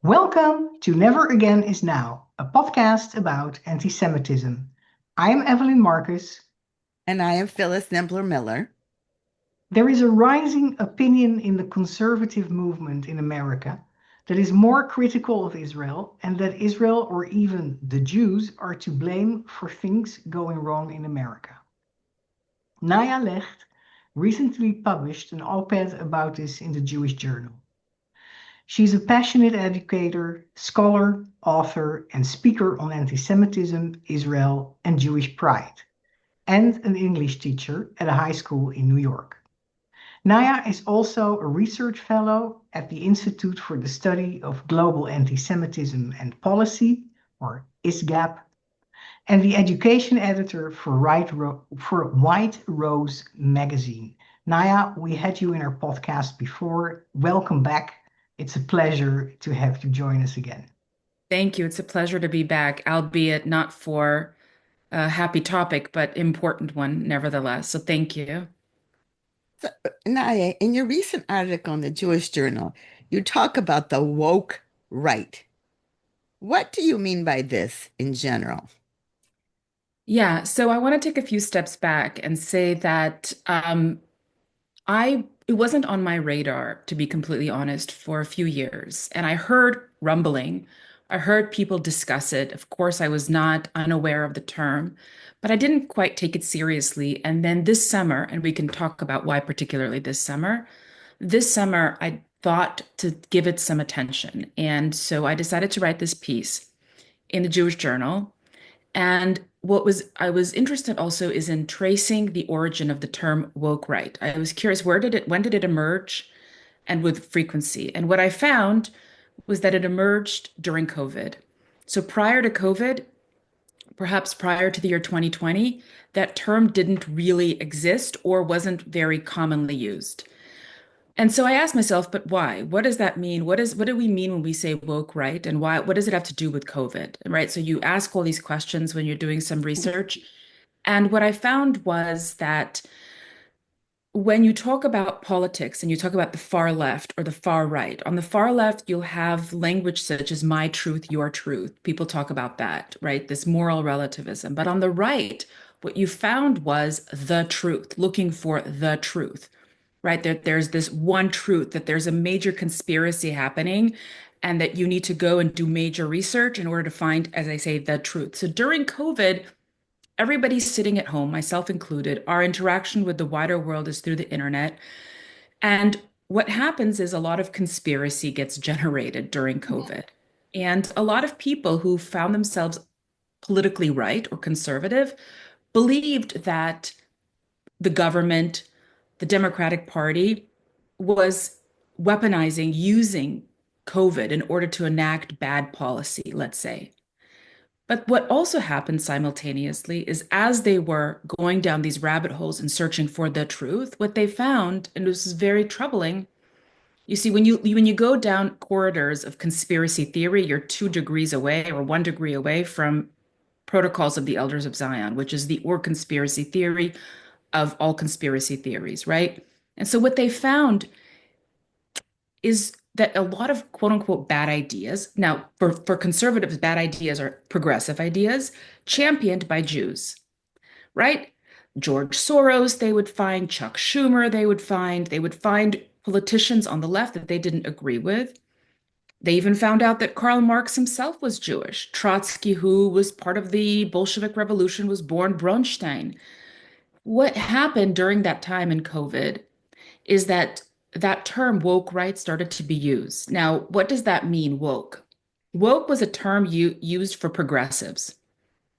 Welcome to Never Again Is Now, a podcast about anti Semitism. I am Evelyn Marcus. And I am Phyllis Nimbler Miller. There is a rising opinion in the conservative movement in America that is more critical of Israel and that Israel or even the Jews are to blame for things going wrong in America. Naya Lekht recently published an op-ed about this in the Jewish Journal. She's a passionate educator, scholar, author, and speaker on anti-Semitism, Israel, and Jewish pride, and an English teacher at a high school in New York. Naya is also a research fellow at the Institute for the Study of Global Anti-Semitism and Policy, or ISGAP, and the education editor for White Rose magazine. Naya, we had you in our podcast before. Welcome back. It's a pleasure to have you join us again. Thank you. It's a pleasure to be back, albeit not for a happy topic, but important one nevertheless. So thank you. So, Naya, in your recent article in the Jewish Journal, you talk about the woke right. What do you mean by this in general? Yeah, so I want to take a few steps back and say that I it wasn't on my radar, to be completely honest, for a few years. And I heard rumbling. I heard people discuss it. Of course, I was not unaware of the term, but I didn't quite take it seriously. And then this summer, and we can talk about why particularly this summer I thought to give it some attention. And so I decided to write this piece in the Jewish Journal. And what was I was interested also is in tracing the origin of the term woke right. I was curious, when did it emerge and with frequency? And what I found was that it emerged during COVID. So prior to COVID, perhaps prior to the year 2020, that term didn't really exist or wasn't very commonly used. And so I asked myself, but why? What does that mean? What do we mean when we say woke right? And why, what does it have to do with COVID? Right? So you ask all these questions when you're doing some research. And what I found was that when you talk about politics and you talk about the far left or the far right, on the far left, you'll have language such as my truth, your truth. People talk about that, right? This moral relativism. But on the right, what you found was the truth, looking for the truth, right? There's this one truth, that there's a major conspiracy happening and that you need to go and do major research in order to find, as I say, the truth. So during COVID, everybody's sitting at home, myself included. Our interaction with the wider world is through the internet. And what happens is a lot of conspiracy gets generated during COVID. And a lot of people who found themselves politically right or conservative believed that the government, the Democratic Party, was weaponizing, using COVID in order to enact bad policy, let's say. But what also happened simultaneously is as they were going down these rabbit holes and searching for the truth, what they found, and this is very troubling, you see, when you go down corridors of conspiracy theory, you're 2 degrees away or 1 degree away from Protocols of the Elders of Zion, which is the or conspiracy theory of all conspiracy theories, right? And so what they found is that a lot of quote unquote bad ideas, now for conservatives, bad ideas are progressive ideas championed by Jews, right? George Soros, they would find Chuck Schumer, they would find politicians on the left that they didn't agree with. They even found out that Karl Marx himself was Jewish. Trotsky, who was part of the Bolshevik Revolution, was born Bronstein. What happened during that time in COVID is that that term woke right started to be used. Now, what does that mean, woke? Woke was a term used for progressives,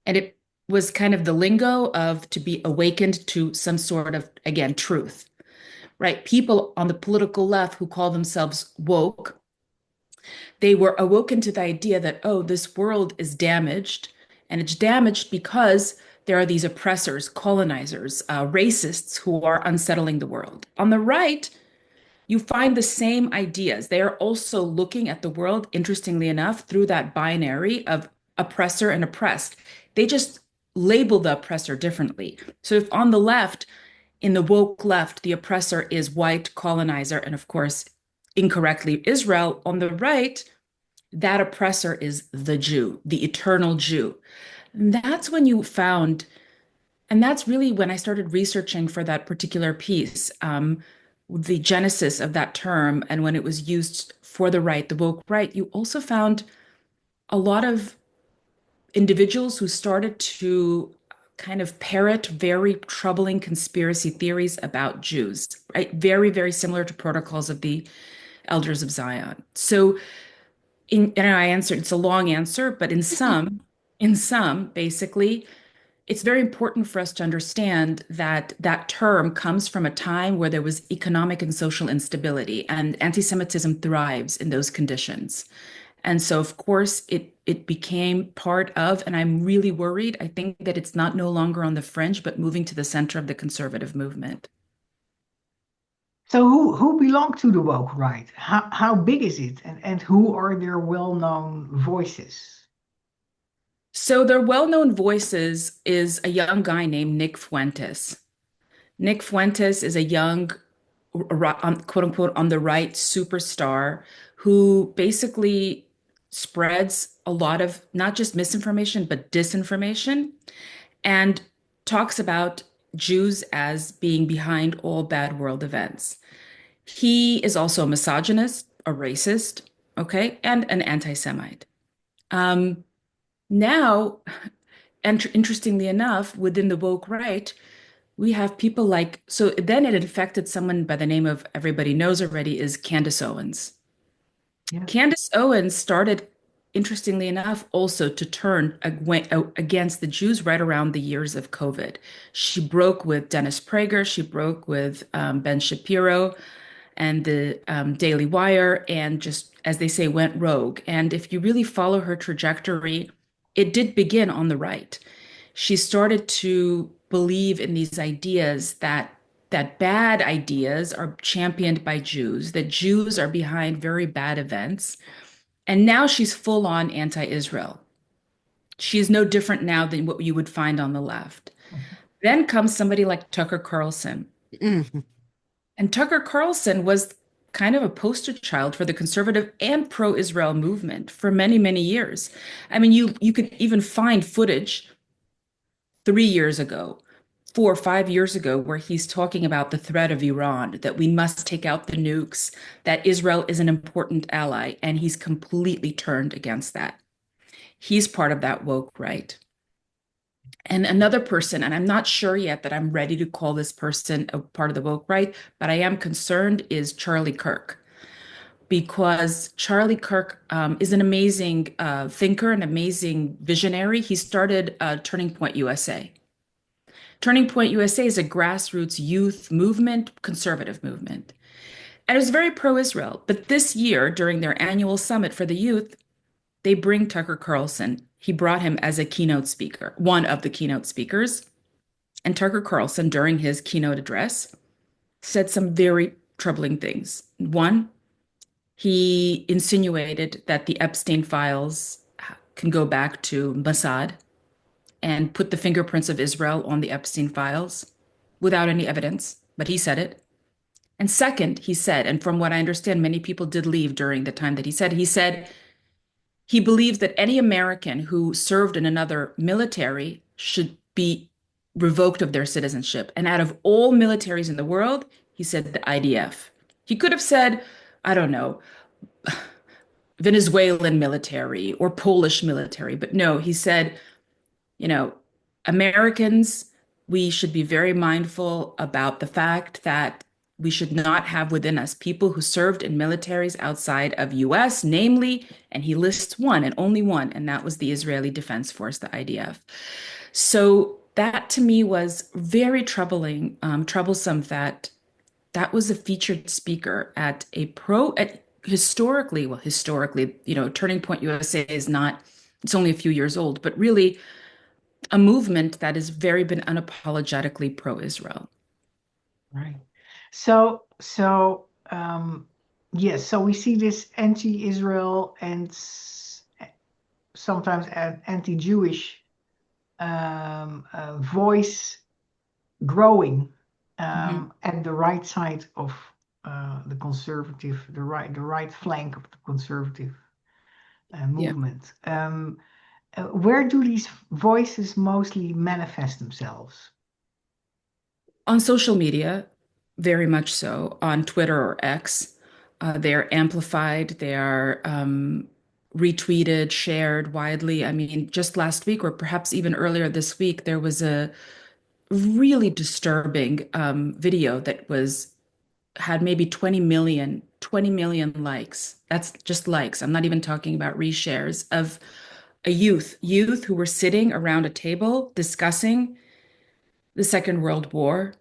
and it was kind of the lingo of to be awakened to some sort of, again, truth, right? People on the political left who call themselves woke, they were awoken to the idea that, oh, this world is damaged, and it's damaged because there are these oppressors, colonizers, racists who are unsettling the world. On the right, you find the same ideas. They are also looking at the world, interestingly enough, through that binary of oppressor and oppressed. They just label the oppressor differently. So if on the left, in the woke left, the oppressor is white colonizer, and of course, incorrectly Israel, on the right, that oppressor is the Jew, the eternal Jew. And that's when you found, and that's really when I started researching for that particular piece, the genesis of that term and when it was used for the right, the woke right. You also found a lot of individuals who started to kind of parrot very troubling conspiracy theories about Jews, right? Very, very similar to protocols of the Elders of Zion. So and I answered, it's a long answer, but basically, it's very important for us to understand that that term comes from a time where there was economic and social instability, and anti-Semitism thrives in those conditions. And so, of course, it became part of, and I'm really worried. I think that it's not no longer on the fringe, but moving to the center of the conservative movement. So who belong to the woke right? How big is it? And who are their well-known voices? So their well-known voices is a young guy named Nick Fuentes. Nick Fuentes is a young, quote unquote, on the right superstar who basically spreads a lot of not just misinformation, but disinformation and talks about Jews as being behind all bad world events. He is also a misogynist, a racist, okay, and an anti-Semite. Um, Now, and interestingly enough, within the woke right, we have people like, so then it infected someone by the name of everybody knows already is Candace Owens. Yes. Candace Owens started, interestingly enough, also to turn against the Jews right around the years of COVID. She broke with Dennis Prager, she broke with Ben Shapiro and the Daily Wire, and just, as they say, went rogue. And if you really follow her trajectory, it did begin on the right. She started to believe in these ideas that bad ideas are championed by Jews, that Jews are behind very bad events. And now she's full on anti-Israel. She is no different now than what you would find on the left. Then comes somebody like Tucker Carlson. Mhm. And Tucker Carlson was kind of a poster child for the conservative and pro-Israel movement for many, many years. I mean, you could even find footage 3 years ago, 4 or 5 years ago, where he's talking about the threat of Iran, that we must take out the nukes, that Israel is an important ally, and he's completely turned against that. He's part of that woke right. And another person, and I'm not sure yet that I'm ready to call this person a part of the woke right, but I am concerned, is Charlie Kirk. Because Charlie Kirk is an amazing thinker, an amazing visionary. He started Turning Point USA. Turning Point USA is a grassroots youth movement, conservative movement. And it was very pro-Israel. But this year, during their annual summit for the youth, they bring Tucker Carlson. He brought him as a keynote speaker, one of the keynote speakers. And Tucker Carlson, during his keynote address, said some very troubling things. One, he insinuated that the Epstein files can go back to Mossad and put the fingerprints of Israel on the Epstein files without any evidence, but he said it. And second, he said, and from what I understand, many people did leave during the time that he said he believes that any American who served in another military should be revoked of their citizenship. And out of all militaries in the world, he said the IDF. He could have said, I don't know, Venezuelan military or Polish military, but no, he said, you know, Americans, we should be very mindful about the fact that we should not have within us people who served in militaries outside of US, namely, and he lists one and only one, and that was the Israeli Defense Force, the IDF. So that to me was very troubling, troublesome that that was a featured speaker at a historically, well, historically, Turning Point USA is not, it's only a few years old, but really a movement that has very been unapologetically pro-Israel. Right. So yes, so we see this anti-Israel and sometimes anti-Jewish voice growing Mhm. at the right side of the conservative, the right flank of the conservative Yeah. movement. Where do these voices mostly manifest themselves? On social media, very much so. On Twitter or X, they are amplified, they are retweeted, shared widely. I mean, just last week, or perhaps even earlier this week, there was a really disturbing video that was had maybe 20 million likes. That's just likes. I'm not even talking about reshares of a youth who were sitting around a table discussing the Second World War,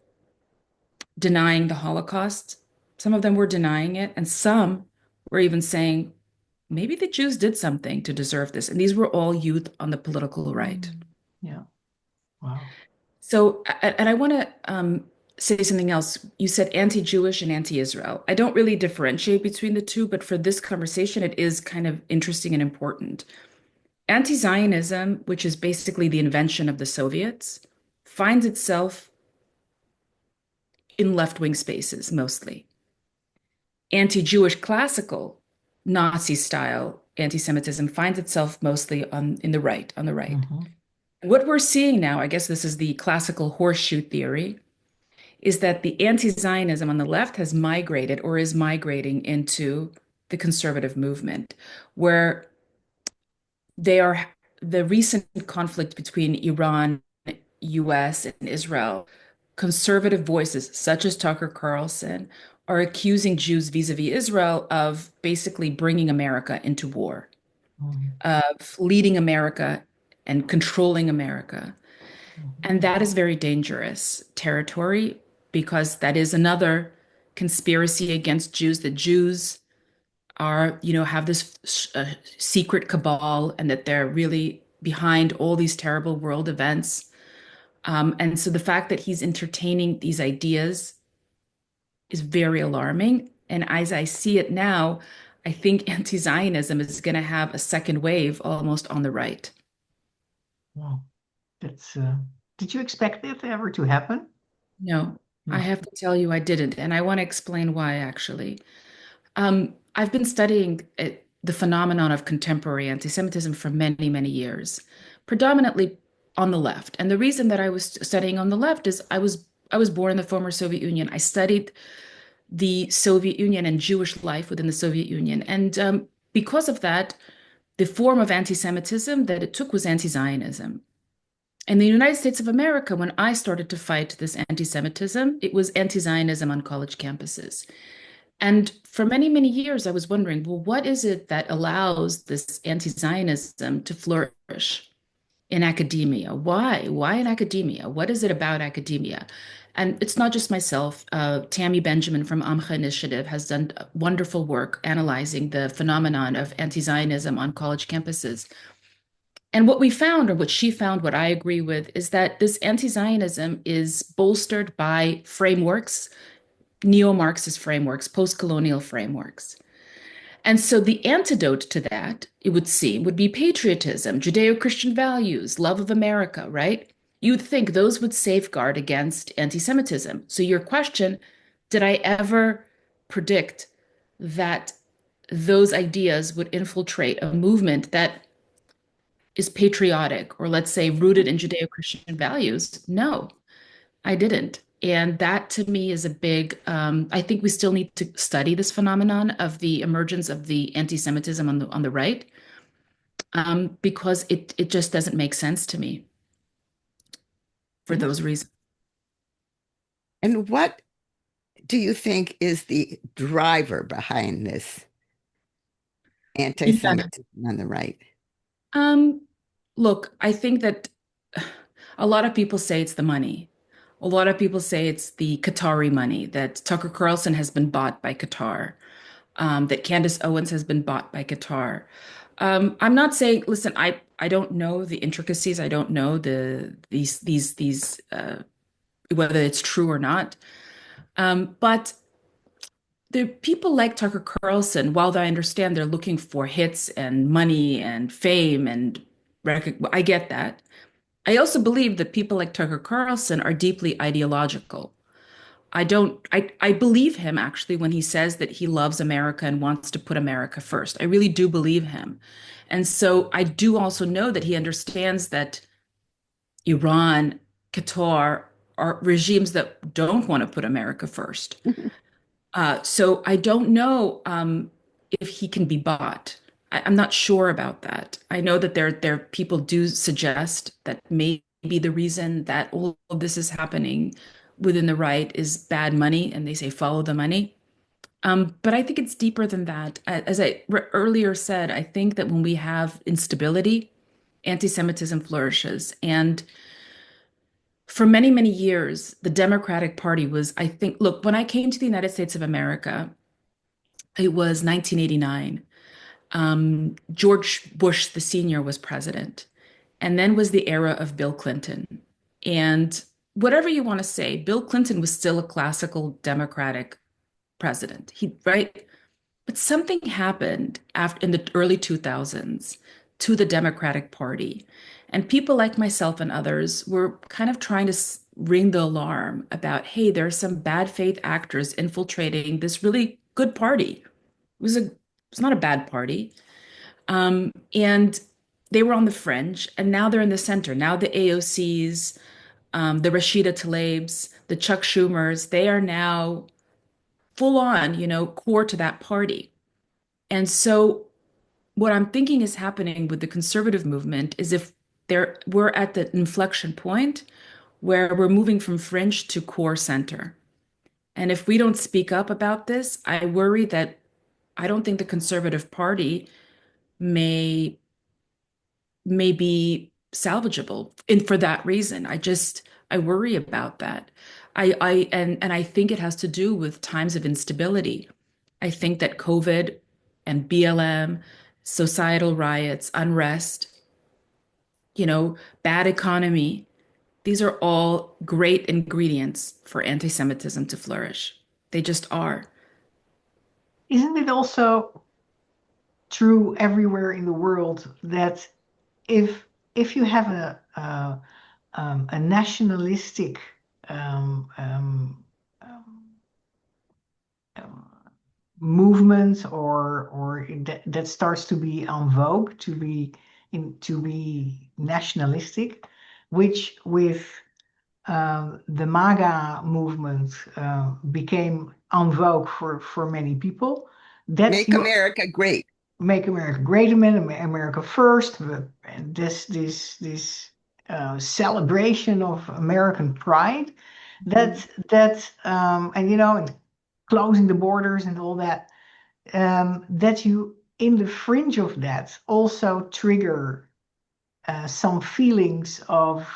denying the Holocaust. Some of them were denying it, and some were even saying, maybe the Jews did something to deserve this. And these were all youth on the political right. Mm, yeah. Wow. So, and I want to say something else. You said anti-Jewish and anti-Israel. I don't really differentiate between the two, but for this conversation, it is kind of interesting and important. Anti-Zionism, which is basically the invention of the Soviets, finds itself in left-wing spaces mostly. Anti-Jewish classical Nazi style anti-Semitism finds itself mostly in the right, on the right. Mhm. What we're seeing now, I guess this is the classical horseshoe theory, is that the anti-Zionism on the left has migrated or is migrating into the conservative movement, where they are the recent conflict between Iran, US, and Israel. Conservative voices such as Tucker Carlson are accusing Jews vis-a-vis Israel of basically bringing America into war, Mhm. of leading America and controlling America. And Mhm. that is very dangerous territory because that is another conspiracy against Jews. The Jews are, have this secret cabal and that they're really behind all these terrible world events. And so the fact that he's entertaining these ideas is very alarming. And as I see it now, I think anti-Zionism is going to have a second wave almost on the right. Wow. That's did you expect it ever to happen? No, I No. have to tell you I didn't. And I want to explain why, actually. I've been studying the phenomenon of contemporary anti-Semitism for many, many years, predominantly on the left. And the reason that I was studying on the left is I was born in the former Soviet Union. I studied the Soviet Union and Jewish life within the Soviet Union. And because of that, the form of anti-Semitism that it took was anti-Zionism. In the United States of America, when I started to fight this anti-Semitism, it was anti-Zionism on college campuses. And for many, many years, I was wondering, well, what is it that allows this anti-Zionism to flourish in academia? Why? Why in academia? What is it about academia? And it's not just myself. Tammy Benjamin from Amcha Initiative has done wonderful work analyzing the phenomenon of anti-Zionism on college campuses. And what we found, or what she found, what I agree with, is that this anti-Zionism is bolstered by frameworks, neo-Marxist frameworks, post-colonial frameworks. And so the antidote to that, it would seem, would be patriotism, Judeo-Christian values, love of America, right? You'd think those would safeguard against anti-Semitism. So your question, did I ever predict that those ideas would infiltrate a movement that is patriotic or let's say rooted in Judeo-Christian values? No, I didn't. And that to me is a big, I think we still need to study this phenomenon of the emergence of the anti-Semitism on the right, because it just doesn't make sense to me for Yes. those reasons. And what do you think is the driver behind this Yeah. anti-Semitism on the right? Um, Look, I think that a lot of people say it's the money. A lot of people say it's the Qatari money, that Tucker Carlson has been bought by Qatar, that Candace Owens has been bought by Qatar. I'm not saying, listen, I don't know the intricacies. I don't know these whether it's true or not. But the people like Tucker Carlson, while I understand they're looking for hits and money and fame and I get that. I also believe that people like Tucker Carlson are deeply ideological. I believe him actually when he says that he loves America and wants to put America first. I really do believe him. And so I do also know that he understands that Iran, Qatar are regimes that don't want to put America first. So I don't know if he can be bought. I'm not sure about that. I know that there people do suggest that maybe the reason that all of this is happening within the right is bad money, and they say follow the money. But I think it's deeper than that. As I earlier said, I think that when we have instability, anti-Semitism flourishes. And for many, many years, the Democratic Party was, I think, look, when I came to the United States of America, it was 1989. George Bush, the senior, was president. And then was the era of Bill Clinton. And whatever you want to say, Bill Clinton was still a classical Democratic president. Right? But something happened after in the early 2000s to the Democratic Party. And people like myself and others were kind of trying to ring the alarm about, hey, there are some bad faith actors infiltrating this really good party. It's not a bad party. And they were on the fringe, and now they're in the center. Now the AOCs, the Rashida Tlaibs, the Chuck Schumers, they are now full on, core to that party. And so what I'm thinking is happening with the conservative movement is if we're at the inflection point where we're moving from fringe to core center. And if we don't speak up about this, I worry that I don't think the Conservative Party may be salvageable. And for that reason, I worry about that. And I think it has to do with times of instability. I think that COVID and BLM, societal riots, unrest, bad economy, these are all great ingredients for anti-Semitism to flourish. They just are. Isn't it also true everywhere in the world that if you have a nationalistic um, um, um, um, movement or that starts to be en vogue to be nationalistic, which with the MAGA movement became en vogue for many people. That Make you America great. make America great again, America first. This celebration of American pride. And and closing the borders and all that. That you in the fringe of that also trigger some feelings of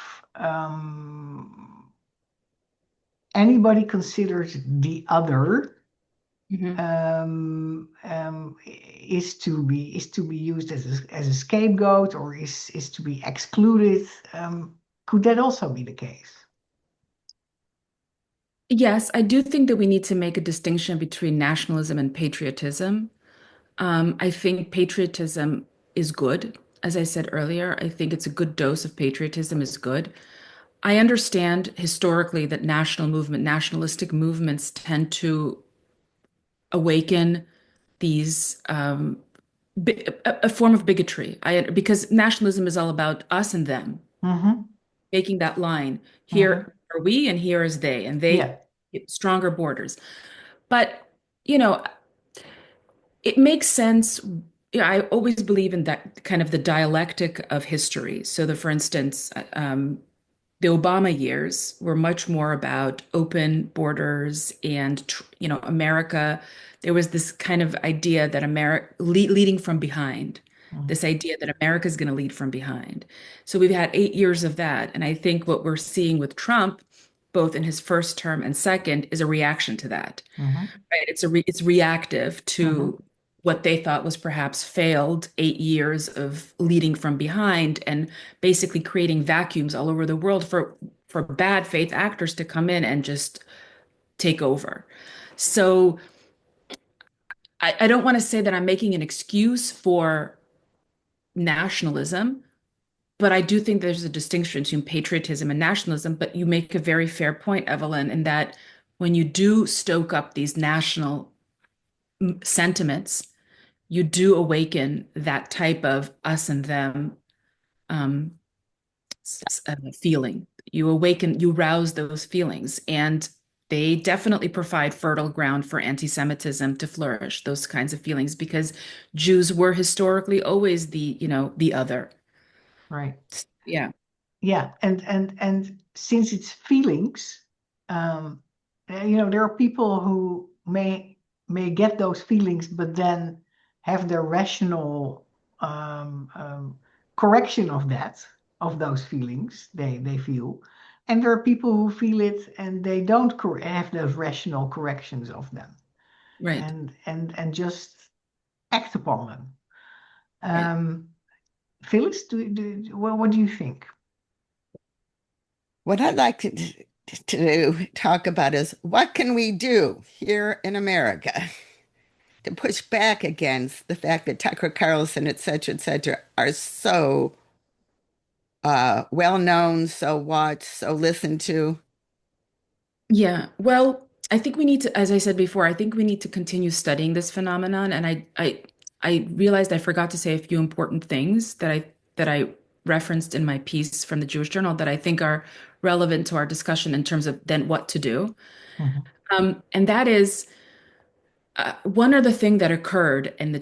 anybody considered the other Mhm. is to be used as a scapegoat or is to be excluded. Could that also be the case? Yes, I do think that we need to make a distinction between nationalism and patriotism. I think patriotism is good. As I said earlier, I think it's a good dose of patriotism is good. I understand historically that nationalistic movements tend to awaken these a form of bigotry. Because nationalism is all about us and them, Mm-hmm. making that line. Mm-hmm. Here are we, and here is they, and they Yeah. stronger borders. But you know, it makes sense. Yeah, I always believe in that kind of the dialectic of history. So, for instance, the Obama years were much more about open borders and, America. There was this kind of idea that America leading from behind, Mm-hmm. this idea that America is going to lead from behind. So we've had 8 years of that. And I think what we're seeing with Trump, both in his first term and second, is a reaction to that. Mm-hmm. Right? It's reactive Mm-hmm. to what they thought was perhaps failed 8 years of leading from behind and basically creating vacuums all over the world for bad faith actors to come in and just take over. So I don't want to say that I'm making an excuse for nationalism, but I do think there's a distinction between patriotism and nationalism. But you make a very fair point, Evelyn, in that when you do stoke up these national sentiments, you do awaken that type of us and them um, feeling. You awaken, you rouse those feelings, and they definitely provide fertile ground for anti-Semitism to flourish, those kinds of feelings, because Jews were historically always the other. Right. Yeah. Yeah, and since it's feelings, there are people who may get those feelings, but then have their rational correction of those feelings they feel, and there are people who feel it and they don't have those rational corrections of them, Right. and just act upon them. Right. Phyllis, well, what do you think? What I'd like to talk about is what can we do here in America to push back against the fact that Tucker Carlson, et cetera, are so well known, so watched, so listened to. Yeah. Well, I think we need to, as I said before, I think we need to continue studying this phenomenon. And I realized I forgot to say a few important things that I referenced in my piece from the Jewish Journal that I think are relevant to our discussion in terms of then what to do. Mhm. And that is one other thing that occurred in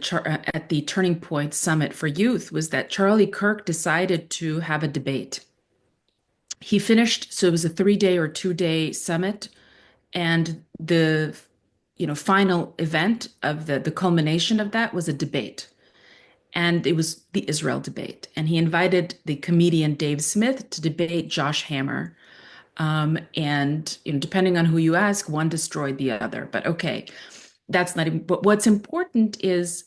at the Turning Point Summit for Youth was that Charlie Kirk decided to have a debate. He finished, so it was a 3 day or 2 day summit, and the final event of the culmination of that was a debate, and it was the Israel debate, and he invited the comedian Dave Smith to debate Josh Hammer. And depending on who you ask, one destroyed the other, but okay, that's not even. But what's important is,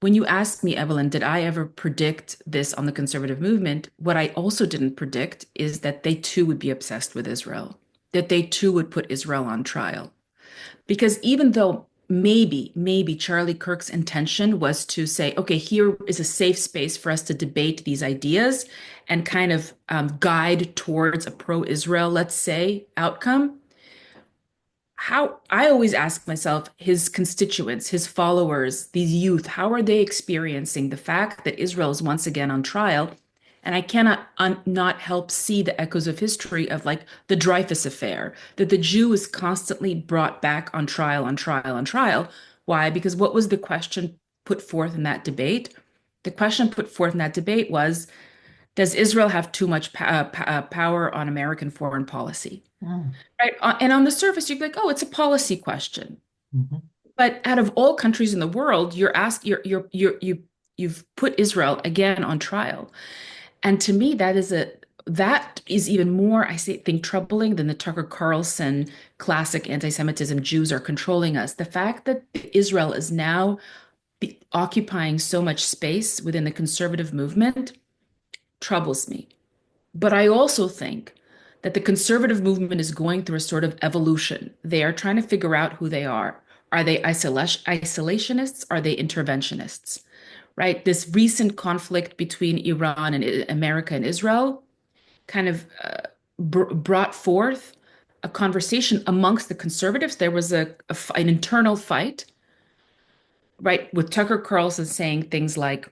when you ask me, Evelyn, did I ever predict this on the conservative movement? What I also didn't predict is that they too would be obsessed with Israel, that they too would put Israel on trial. Because even though maybe Charlie Kirk's intention was to say, okay, here is a safe space for us to debate these ideas and kind of guide towards a pro-Israel, let's say, outcome, how I always ask myself, his constituents, his followers, these youth, how are they experiencing the fact that Israel is once again on trial? And I cannot not help see the echoes of history of like the Dreyfus affair, that the Jew is constantly brought back on trial, on trial, on trial. Why? Because what was the question put forth in that debate? The question put forth in that debate was, does Israel have too much power on American foreign policy? Mm. Right. And on the surface, you'd be like, oh, it's a policy question. Mhm. But out of all countries in the world, you've put Israel again on trial. And to me, that is even more, think troubling than the Tucker Carlson classic anti-Semitism, Jews are controlling us. The fact that Israel is now occupying so much space within the conservative movement troubles me. But I also think that the conservative movement is going through a sort of evolution. They are trying to figure out who they are. Are they isolationists? Are they interventionists? Right? This recent conflict between Iran and America and Israel kind of brought forth a conversation amongst the conservatives. There was an internal fight, right, with Tucker Carlson saying things like,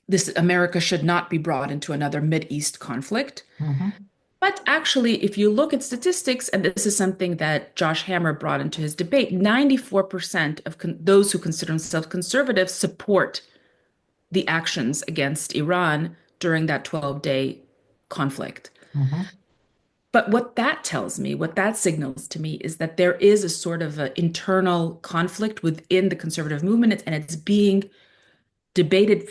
this America should not be brought into another East conflict. Mhm. But actually, if you look at statistics, and this is something that Josh Hammer brought into his debate, 94% of those who consider themselves conservative support the actions against Iran during that 12-day conflict. Mhm. But what that tells me, what that signals to me, is that there is a sort of an internal conflict within the conservative movement, and it's being debated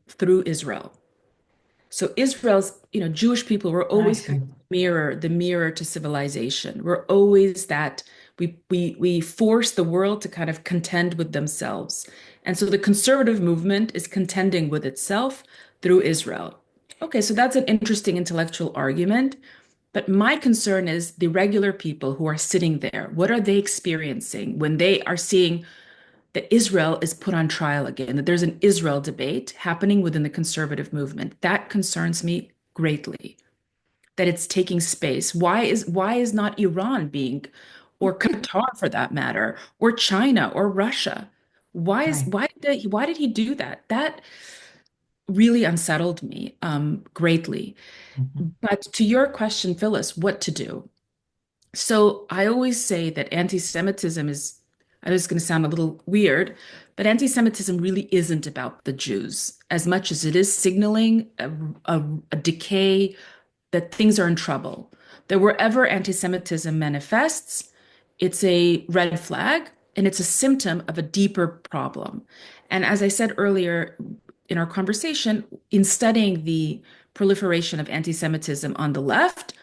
through Israel. So Israel's, Jewish people were I always kind see. of the mirror to civilization. We're always that we force the world to kind of contend with themselves. And so the conservative movement is contending with itself through Israel. Okay, so that's an interesting intellectual argument. But my concern is the regular people who are sitting there. What are they experiencing when they are seeing that Israel is put on trial again, that there's an Israel debate happening within the conservative movement? That concerns me greatly, that it's taking space. Why is not Iran being or Qatar for that matter, or China or Russia. Right. Why did he do that? That really unsettled me greatly. Mhm. But to your question, Phyllis, what to do? So I always say that anti-Semitism is, I know it's going to sound a little weird, but anti-Semitism really isn't about the Jews as much as it is signaling a decay, that things are in trouble. That wherever anti-Semitism manifests, it's a red flag and it's a symptom of a deeper problem. And as I said earlier in our conversation, in studying the proliferation of anti-Semitism on the left,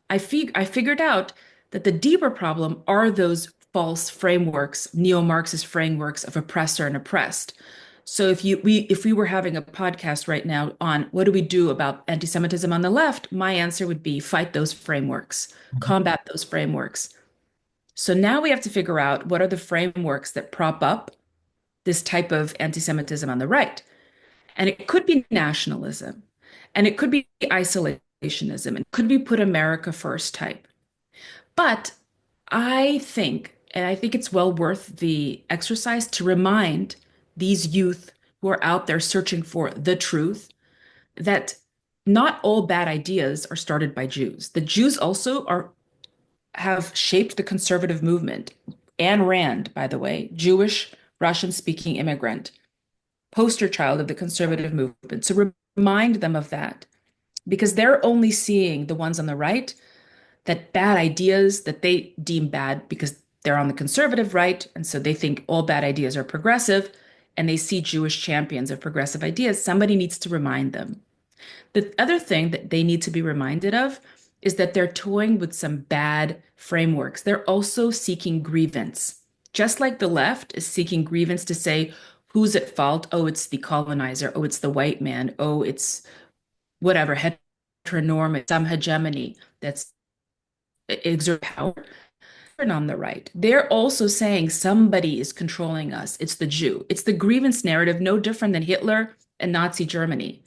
I figured out that the deeper problem are those false frameworks, neo-Marxist frameworks of oppressor and oppressed. So if we were having a podcast right now on what do we do about anti-Semitism on the left, my answer would be fight those frameworks, Mhm. combat those frameworks. So now we have to figure out what are the frameworks that prop up this type of anti-Semitism on the right. And it could be nationalism, and it could be isolationism, and it could be put America first type. But and I think it's well worth the exercise to remind these youth who are out there searching for the truth that not all bad ideas are started by Jews. The Jews also are have shaped the conservative movement. Ayn Rand, by the way, Jewish Russian speaking immigrant, poster child of the conservative movement. So remind them of that because they're only seeing the ones on the right, that bad ideas that they deem bad because they're on the conservative right. And so they think all bad ideas are progressive and they see Jewish champions of progressive ideas. Somebody needs to remind them. The other thing that they need to be reminded of is that they're toying with some bad frameworks. They're also seeking grievance, just like the left is seeking grievance to say, who's at fault? Oh, it's the colonizer. Oh, it's the white man. Oh, it's whatever, heteronormative, some hegemony that's exert power on the right. They're also saying somebody is controlling us. It's the Jew. It's the grievance narrative, no different than Hitler and Nazi Germany.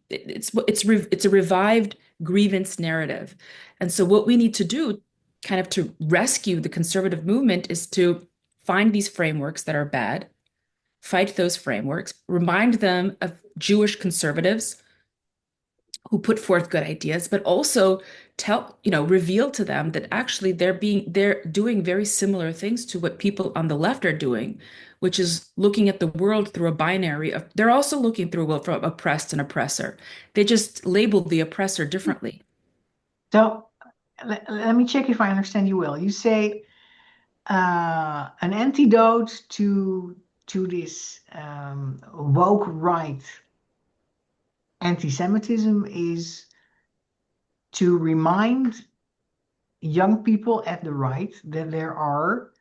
It's a revived grievance narrative. And so what we need to do kind of to rescue the conservative movement is to find these frameworks that are bad, fight those frameworks, remind them of Jewish conservatives who put forth good ideas, but also reveal to them that actually they're doing very similar things to what people on the left are doing, which is looking at the world through a binary of, they're also looking through a world from oppressed and oppressor. They just label the oppressor differently. So let me check if I understand you well. You say an antidote to this woke right anti-Semitism is to remind young people at the right that there are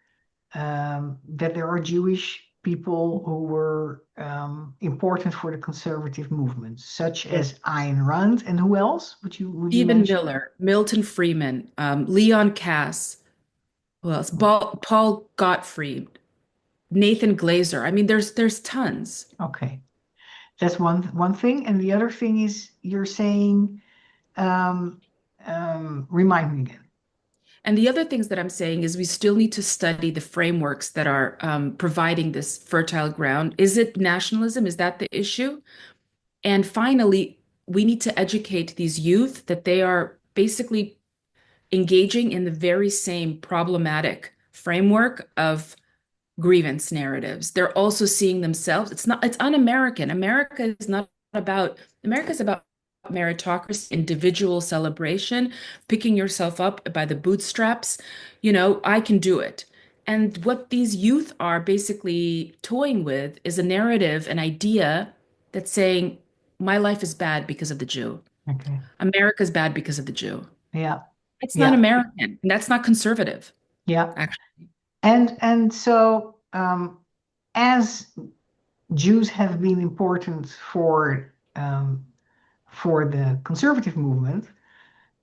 Jewish people who were important for the conservative movement, such as Ayn Rand, and who else would you Stephen mention? Miller, Milton Friedman, Leon Kass, who else? Paul Gottfried, Nathan Glazer. I mean, there's tons. Okay, that's one thing, and the other thing is you're saying, um, remind me again. And the other things that I'm saying is we still need to study the frameworks that are providing this fertile ground. Is it nationalism? Is that the issue? And finally, we need to educate these youth that they are basically engaging in the very same problematic framework of grievance narratives. They're also seeing themselves. It's un-American. America is about meritocracy, individual celebration, picking yourself up by the bootstraps. I can do it. And what these youth are basically toying with is a narrative, an idea that's saying, my life is bad because of the Jew. Okay. America's bad because of the Jew. Yeah. It's not Yeah. American. And that's not conservative, Yeah. actually. And so, as Jews have been important for the conservative movement,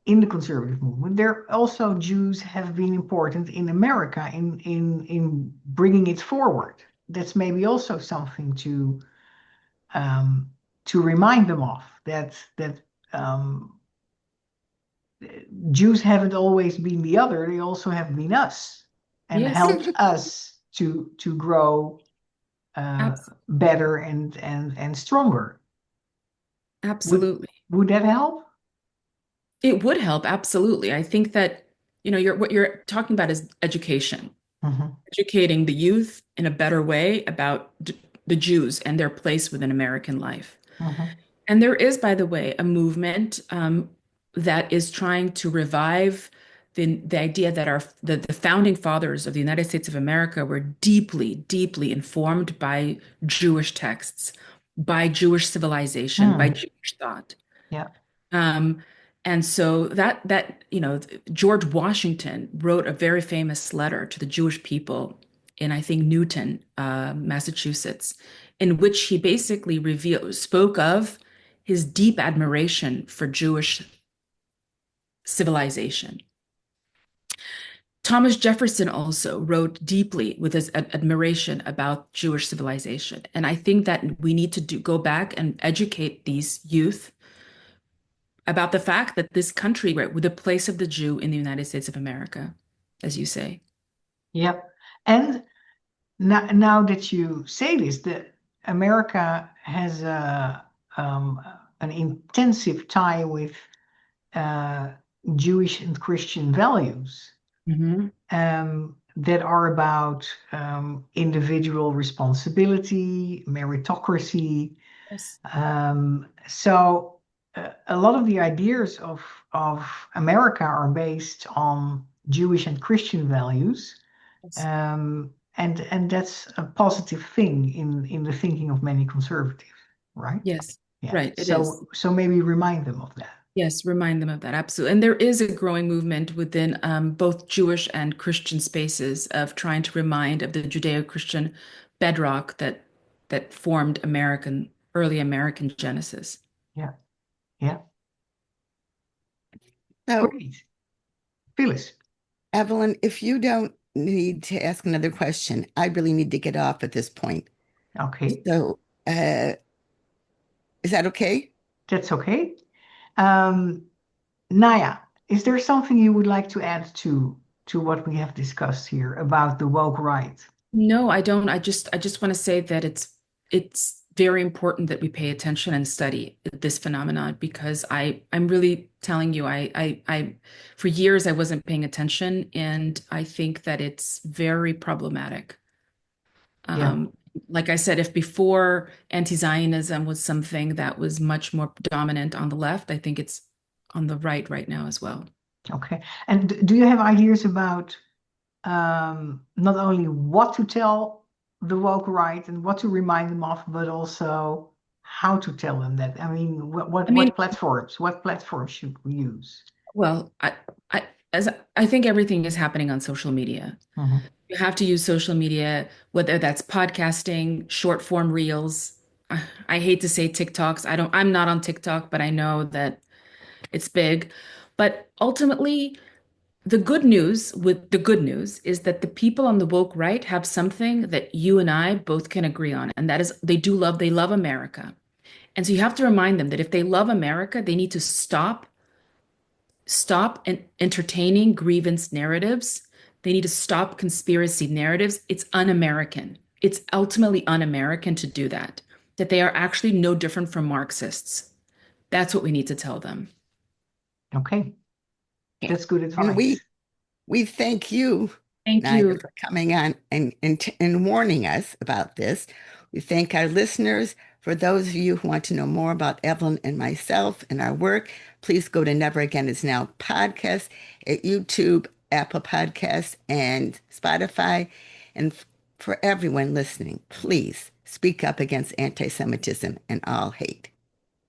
in the conservative movement, there also Jews have been important in America in bringing it forward. That's maybe also something um, to remind them of that Jews haven't always been the other; they also have been us. and Yes, helped us to grow abs better and stronger. Would absolutely. would that help? It would help, absolutely. I think that, what you're talking about is education, Hmm. educating the youth in a better way about the Jews and their place within American life. Hmm. And there is, by the way, a movement that is trying to revive the idea that the founding fathers of the United States of America were deeply, deeply informed by Jewish texts, by Jewish civilization, by Hmm. Jewish thought. Yeah. Um, and so George Washington wrote a very famous letter to the Jewish people in, I think, Newton, Massachusetts, in which he basically spoke of his deep admiration for Jewish civilization. Thomas Jefferson also wrote deeply with his admiration about Jewish civilization. And I think that we need to go back and educate these youth about the fact that this country, right, with the place of the Jew in the United States of America, as you say. Yeah. And now that you say this, that America has um, an intensive tie with uh, Jewish and Christian values Hmm. that are about individual responsibility, meritocracy. Yes. So a lot of the ideas of America are based on Jewish and Christian values. Yes. And that's a positive thing in the thinking of many conservatives, right? Yes. Yeah. Right. It is. So maybe remind them of that. Yes. Remind them of that. Absolutely. And there is a growing movement within both Jewish and Christian spaces of trying to remind of the Judeo-Christian bedrock that formed early American Genesis. Yeah. Yeah. So, Great. Phyllis. Evelyn, if you don't need to ask another question, I really need to get off at this point. Okay. So, is that okay? That's okay. Um, Naya, is there something you would like to add to what we have discussed here about the woke right? No, I don't. I just want to say that it's very important that we pay attention and study this phenomenon because I'm really telling you I for years I wasn't paying attention and I think that it's very problematic. Yeah. Um, like I said, if before anti-Zionism was something that was much more dominant on the left, I think it's on the right now as well. Okay. And do you have ideas about not only what to tell the woke right and what to remind them of, but also how to tell them that? I mean, I mean, what platforms should we use? well, I as I think everything is happening on social media. Mhm. You have to use social media, whether that's podcasting, short form reels. I hate to say TikToks. I'm not on TikTok, but I know that it's big. But ultimately, the good news is that the people on the woke right have something that you and I both can agree on, and that is they love America. And so you have to remind them that if they love America, they need to stop entertaining grievance narratives. They need to stop conspiracy narratives. It's un-American. It's ultimately un-American to do that, that they are actually no different from Marxists. That's what we need to tell them. Okay, that's good And advice. we thank you, Thank Naya, you. for coming on and warning us about this. We thank our listeners. For those of you who want to know more about Evelyn and myself and our work, please go to Never Again Is Now podcast at YouTube, Apple Podcasts, and Spotify. And for everyone listening, please speak up against anti Semitism and all hate.